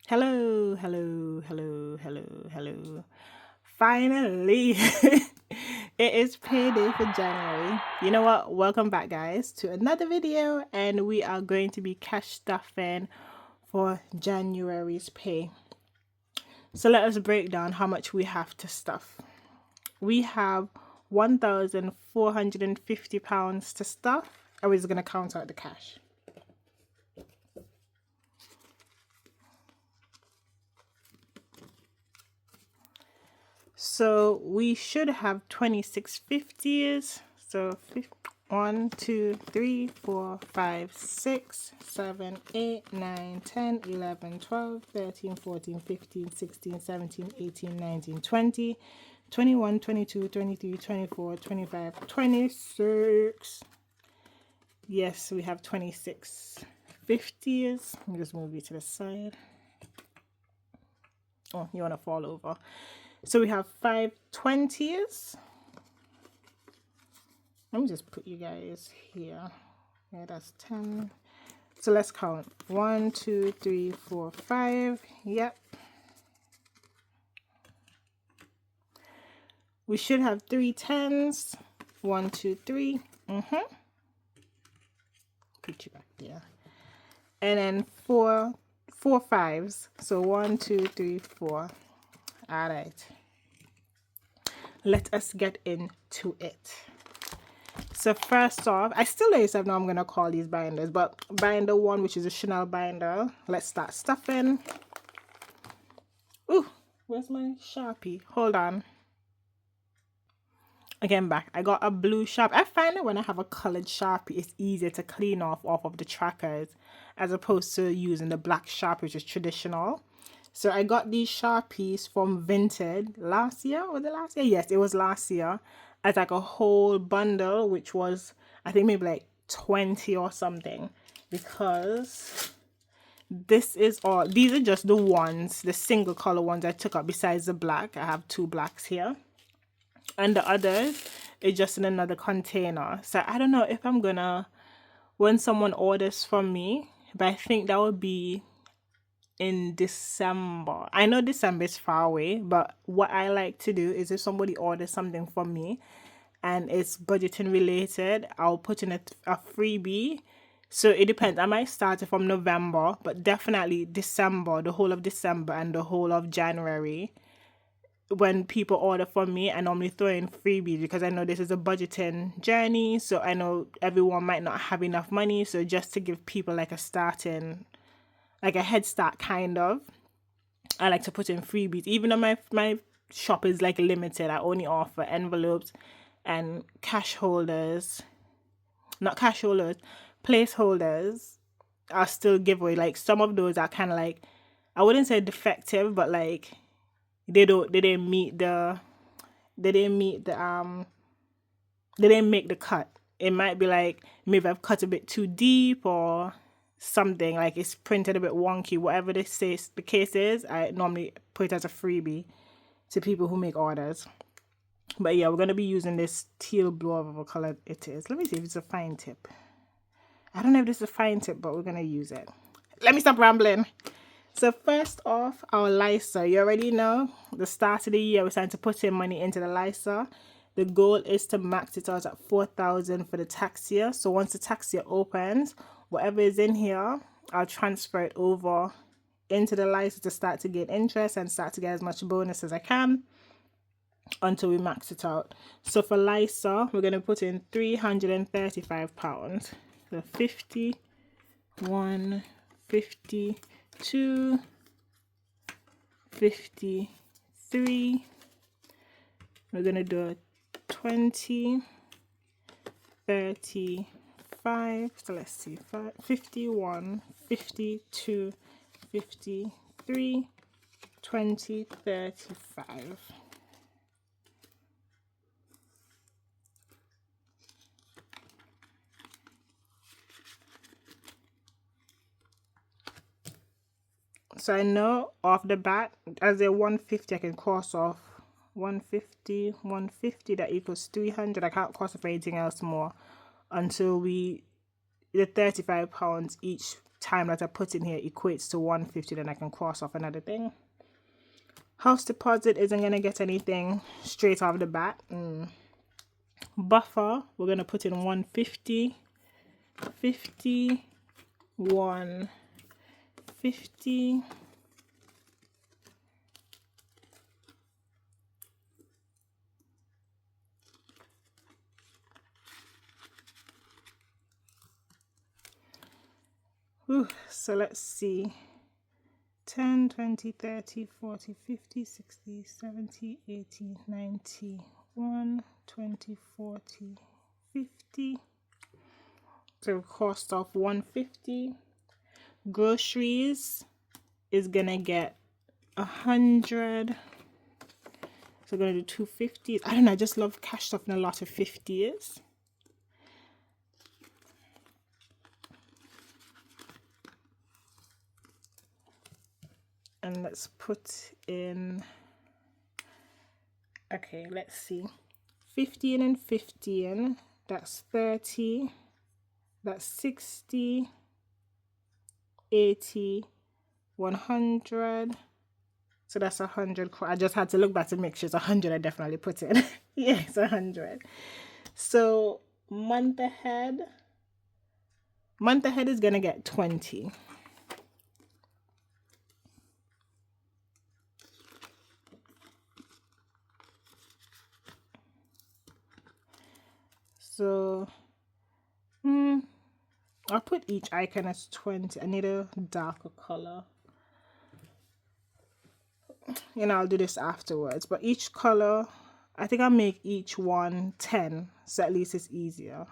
Hello, hello, hello, hello, hello. Finally, it is payday for January. You know what? Welcome back, guys, to another video, and we are going to be cash stuffing for January's pay. So let us break down how much we have to stuff. We have £1,450 to stuff, and we're just going to count out the cash. So we should have 2650s. So 1, 2, 3, 4, 5, 6, 7, 8, 9, 10, 11, 12, 13, 14, 15, 16, 17, 18, 19, 20, 21, 22, 23, 24, 25, 26. Yes, we have 2650s. Let me just move you to the side. Oh, you want to fall over. So we have 520s. Let me just put you guys here. Yeah, that's 10. So let's count. 1, 2, 3, 4, 5. Yep. We should have 3 10s. 1, 2, 3. Put you back there. And then four 5s. So 1, 2, 3, 4. All right. Let us get into it. So first off, I still don't know I'm going to call these binders, but binder 1, which is a Chanel binder. Let's start stuffing. Ooh, where's my Sharpie? Hold on. Again, back. I got a blue Sharpie. I find that when I have a colored Sharpie, it's easier to clean off of the trackers as opposed to using the black Sharpie, which is traditional. So I got these Sharpies from Vinted last year. Was it last year? Yes, it was last year. As like a whole bundle, which was, I think, maybe like 20 or something. Because this is all, these are just the ones, the single color ones I took up besides the black. I have 2 blacks here. And the others is just in another container. So I don't know if I'm gonna, when someone orders from me, but I think that would be in December. I know December is far away, but what I like to do is if somebody orders something from me and it's budgeting related, I'll put in a freebie. So it depends. I might start it from November, but definitely December, the whole of December and the whole of January. When people order from me, I normally throw in freebies because I know this is a budgeting journey. So I know everyone might not have enough money. So just to give people like a starting, like a head start kind of, I like to put in freebies. Even though my shop is like limited, I only offer envelopes and cash holders, not cash holders, placeholders. I'll still give away. Like some of those are kind of like, I wouldn't say defective, but like they didn't meet the they didn't make the cut. It might be like maybe I've cut a bit too deep or something, like it's printed a bit wonky. Whatever the case is, I normally put it as a freebie to people who make orders. But yeah, we're going to be using this teal blue of a color it is. Let me see if it's a fine tip. I don't know if this is a fine tip, but we're going to use it. Let me stop rambling. So first off, our LISA. You already know the start of the year we're starting to put in money into the LISA. The goal is to max it out at 4,000 for the tax year. So once the tax year opens, whatever is in here, I'll transfer it over into the LISA to start to get interest and start to get as much bonus as I can until we max it out. So for LISA, we're going to put in £335. So 51, 52, 53. We're going to do a 20, 35. So let's see, 51, 52, 53, 20, 35. So I know off the bat, as a 150, I can cross off 150, 150, that equals 300. I can't cross off anything else more until we, the £35 each time that I put in here equates to 150, then I can cross off another thing. House deposit isn't going to get anything straight off the bat. Buffer, we're going to put in 150, 50, 150. So let's see. 10, 20, 30, 40, 50, 60, 70, 80, 90, 1, 20, 40, 50. So cost of 150. Groceries is gonna get 100. So we're gonna do 250s. I don't know, I just love cash stuff and a lot of 50s. And let's put in, okay, let's see, 15 and 15, that's 30, that's 60, 80, 100. So that's 100. I just had to look back to make sure it's 100. I definitely put in. Yeah, it's 100. So month ahead is gonna get 20. So I'll put each icon as 20. I need a darker color. You know, I'll do this afterwards, but each color, I think I'll make each one 10, so at least it's easier.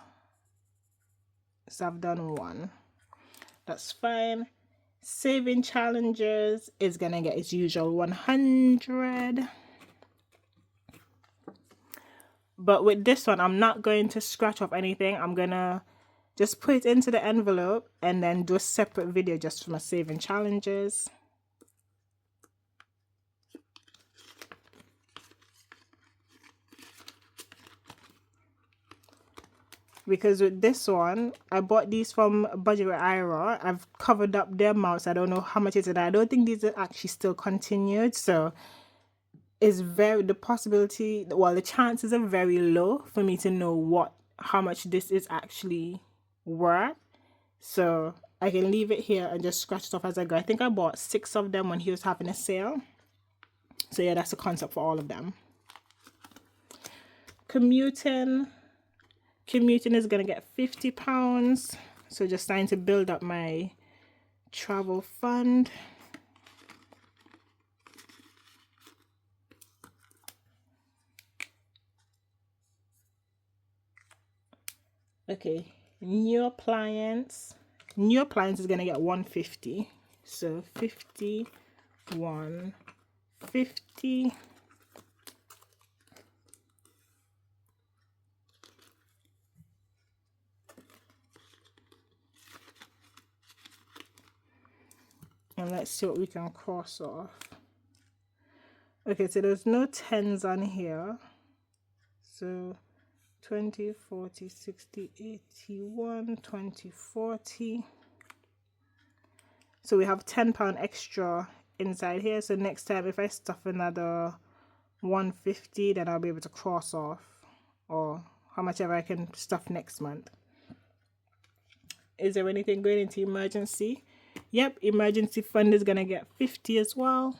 So I've done 1. That's fine. Saving challenges is gonna get its usual 100. But with this one, I'm not going to scratch off anything. I'm gonna just put it into the envelope and then do a separate video just for my saving challenges. Because with this one, I bought these from Budget with Ira. I've covered up their amounts. I don't know how much it is. I don't think these are actually still continued. So it's the possibility, well, the chances are very low for me to know how much this is actually worth. So I can leave it here and just scratch it off as I go. I think I bought 6 of them when he was having a sale. So yeah, that's the concept for all of them. Commuting is gonna get £50. So just starting to build up my travel fund. Okay, new appliance is gonna get 150. So 50, 150. And let's see what we can cross off. Okay, so there's no 10s on here. So 20, 40, 60, 80, 1, 20, 40. So we have £10 extra inside here. So next time if I stuff another 150, then I'll be able to cross off, or how much ever I can stuff next month. Is there anything going into emergency? Yep, emergency fund is gonna get 50 as well.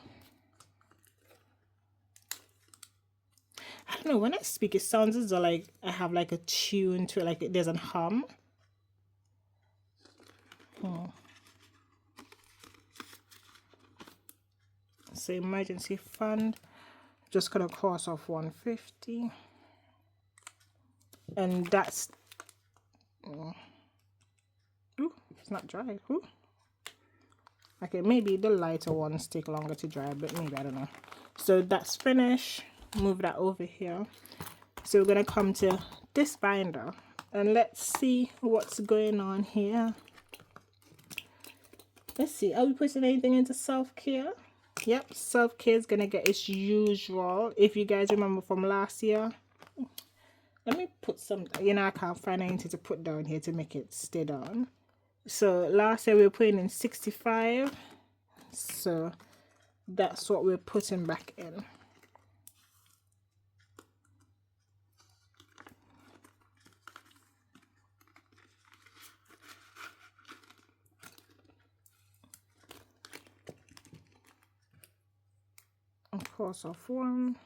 I don't know, when I speak it sounds as though like I have like a tune to it, like there's a hum. So emergency fund, just gonna cross off 150. And that's ooh, it's not dry. Ooh. Okay, maybe the lighter ones take longer to dry, but maybe, I don't know. So that's finished. Move that over here. So we're gonna come to this binder and let's see what's going on here. Let's see, are we putting anything into self-care? Yep, self-care is gonna get its usual. If you guys remember from last year, let me put some, you know, I can't find anything to put down here to make it stay down. So last year we were putting in 65. So that's what we're putting back in. Cross off one.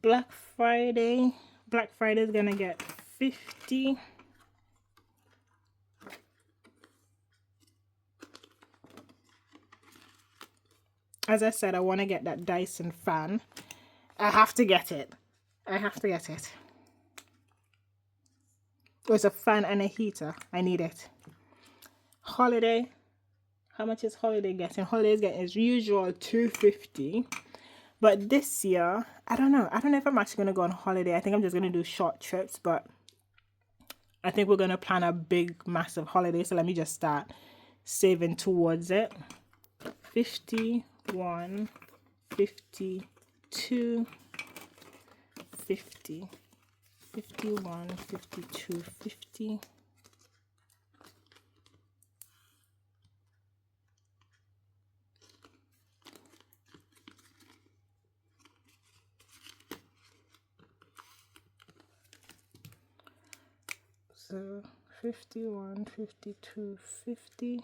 Black Friday is gonna get 50. As I said, I want to get that Dyson fan. I have to get it. Oh, it's a fan and a heater. I need it. Holiday. How much is Holiday getting? Holiday is getting as usual $250. But this year, I don't know. I don't know if I'm actually going to go on holiday. I think I'm just going to do short trips. But I think we're going to plan a big, massive holiday. So let me just start saving towards it. 51, 52, 50, 51, 52, 50. So 51, 52, 50.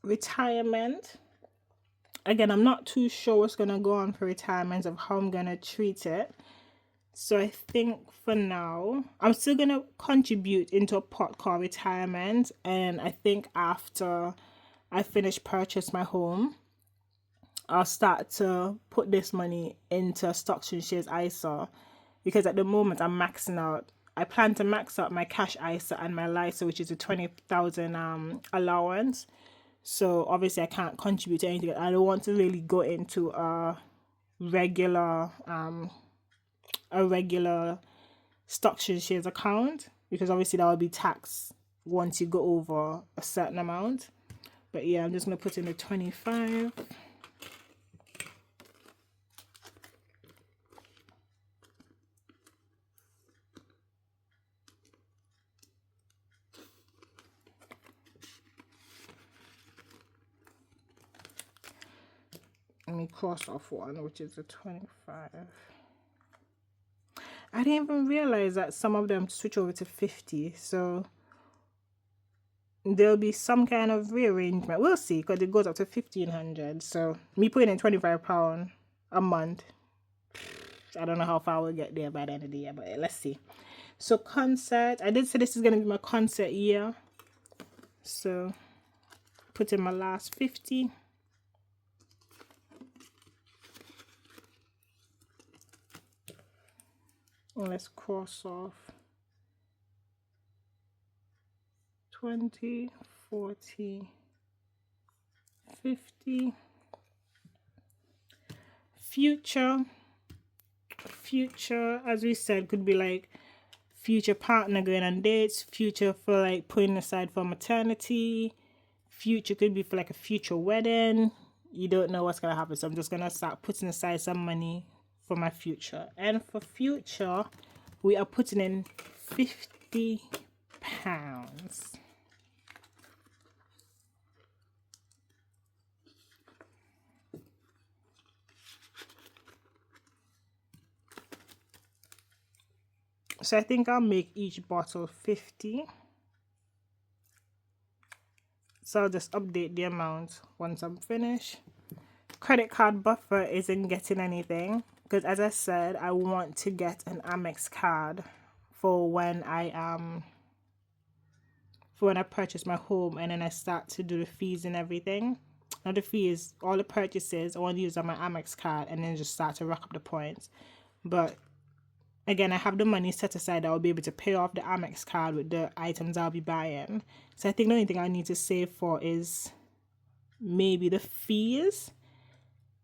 Retirement. Again, I'm not too sure what's gonna go on for retirement of how I'm gonna treat it. So I think for now, I'm still gonna contribute into a pot called retirement, and I think after I finish purchase my home, I'll start to put this money into stocks and shares ISA, because at the moment I'm maxing out. I plan to max out my cash ISA and my LISA, which is a 20,000 allowance. So obviously I can't contribute to anything. I don't want to really go into a regular stocks and shares account, because obviously that will be taxed once you go over a certain amount. But yeah, I'm just gonna put in the 25. Let me cross off one, which is the 25. I didn't even realize that some of them switch over to 50. So there'll be some kind of rearrangement. We'll see, because it goes up to 1,500. So me putting in £25 a month, I don't know how far we'll get there by the end of the year, but let's see. So concert, I did say this is going to be my concert year. So put in my last 50. And let's cross off 20, 40, 50. Future, as we said, could be like future partner going on dates, future for like putting aside for maternity, future could be for like a future wedding. You don't know what's gonna happen, so I'm just gonna start putting aside some money for my future. And for future, we are putting in £50. So I think I'll make each bottle 50. So I'll just update the amount once I'm finished. Credit card buffer isn't getting anything, because as I said, I want to get an Amex card for when I purchase my home, and then I start to do the fees and everything. Not the fees, all the purchases I want to use on my Amex card, and then just start to rack up the points. But again, I have the money set aside. I'll be able to pay off the Amex card with the items I'll be buying. So I think the only thing I need to save for is maybe the fees.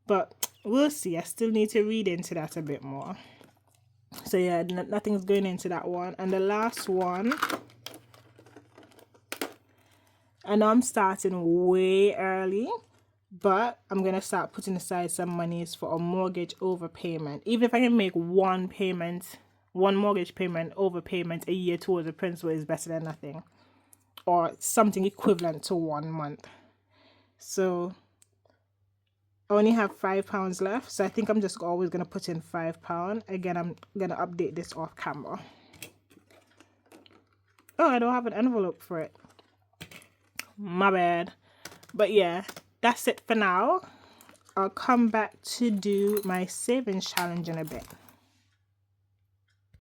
But we'll see. I still need to read into that a bit more. So yeah, nothing's going into that one. And the last one, I know I'm starting way early, but I'm gonna start putting aside some monies for a mortgage overpayment. Even if I can make one mortgage payment overpayment a year towards the principal is better than nothing, or something equivalent to 1 month. So I only have £5 left, so I think I'm just always gonna put in £5. Again, I'm gonna update this off camera. Oh, I don't have an envelope for it. My bad. But yeah, that's it for now. I'll come back to do my savings challenge in a bit.